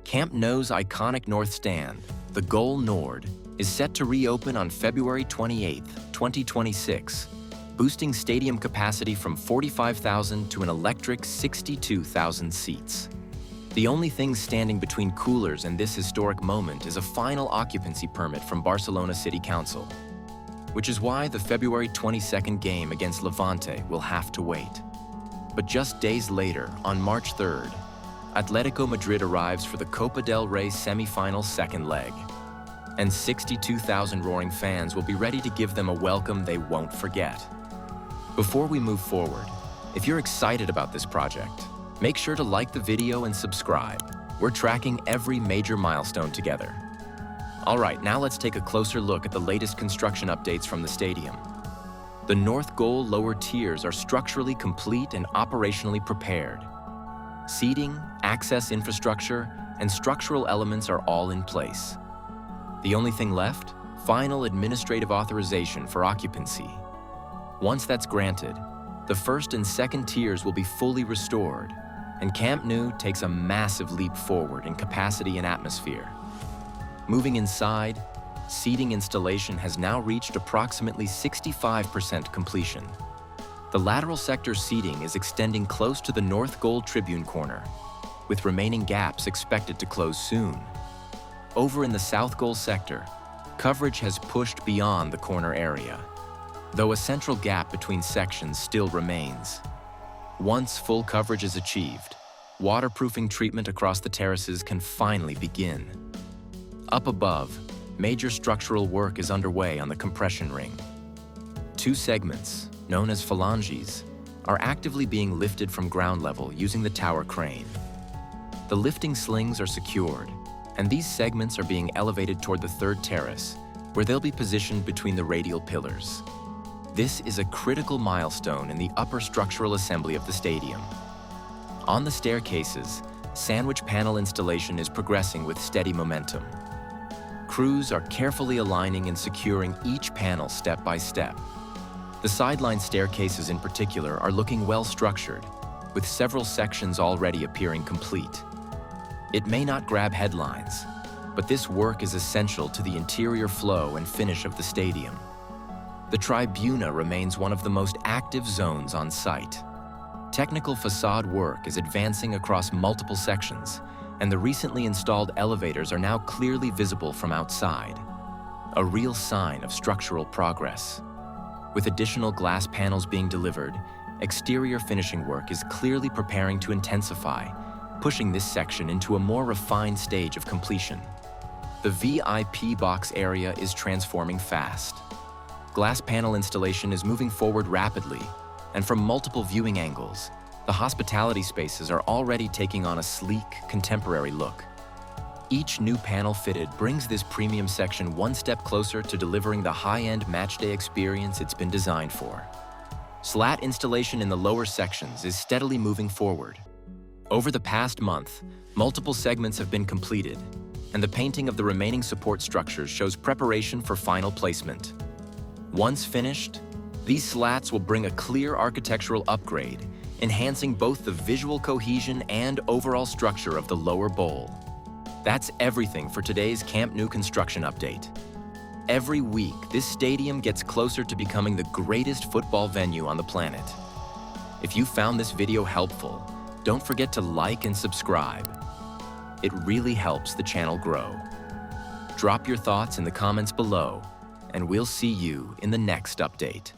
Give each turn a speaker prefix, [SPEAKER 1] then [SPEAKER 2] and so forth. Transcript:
[SPEAKER 1] Camp Nou's iconic north stand, the Gol Nord, is set to reopen on February 28, 2026, boosting stadium capacity from 45,000 to an electric 62,000 seats. The only thing standing between Culers and this historic moment is a final occupancy permit from Barcelona City Council, which is why the February 22nd game against Levante will have to wait. But just days later, on March 3rd, Atlético Madrid arrives for the Copa del Rey semi-final second leg, and 62,000 roaring fans will be ready to give them a welcome they won't forget. Before we move forward, if you're excited about this project, make sure to like the video and subscribe. We're tracking every major milestone together. All right, now let's take a closer look at the latest construction updates from the stadium. The North Goal lower tiers are structurally complete and operationally prepared. Seating, access infrastructure, and structural elements are all in place. The only thing left? Final administrative authorization for occupancy. Once that's granted, the first and second tiers will be fully restored, and Camp Nou takes a massive leap forward in capacity and atmosphere. Moving inside, seating installation has now reached approximately 65% completion. The lateral sector seating is extending close to the North Goal tribune corner, with remaining gaps expected to close soon. Over in the South Goal sector, coverage has pushed beyond the corner area, though a central gap between sections still remains. Once full coverage is achieved, waterproofing treatment across the terraces can finally begin. Up above, major structural work is underway on the compression ring. Two segments, known as Falanges, are actively being lifted from ground level using the tower crane. The lifting slings are secured, and these segments are being elevated toward the third terrace, where they'll be positioned between the radial pillars. This is a critical milestone in the upper structural assembly of the stadium. On the staircases, sandwich panel installation is progressing with steady momentum. Crews are carefully aligning and securing each panel step by step. The sideline staircases in particular are looking well structured, with several sections already appearing complete. It may not grab headlines, but this work is essential to the interior flow and finish of the stadium. The tribuna remains one of the most active zones on site. Technical facade work is advancing across multiple sections, and the recently installed elevators are now clearly visible from outside, a real sign of structural progress. With additional glass panels being delivered, exterior finishing work is clearly preparing to intensify, pushing this section into a more refined stage of completion. The VIP box area is transforming fast. Glass panel installation is moving forward rapidly, and from multiple viewing angles, the hospitality spaces are already taking on a sleek, contemporary look. Each new panel fitted brings this premium section one step closer to delivering the high-end matchday experience it's been designed for. Slat installation in the lower sections is steadily moving forward. Over the past month, multiple segments have been completed, and the painting of the remaining support structures shows preparation for final placement. Once finished, these slats will bring a clear architectural upgrade, enhancing both the visual cohesion and overall structure of the lower bowl. That's everything for today's Camp Nou construction update. Every week, this stadium gets closer to becoming the greatest football venue on the planet. If you found this video helpful, don't forget to like and subscribe. It really helps the channel grow. Drop your thoughts in the comments below, and we'll see you in the next update.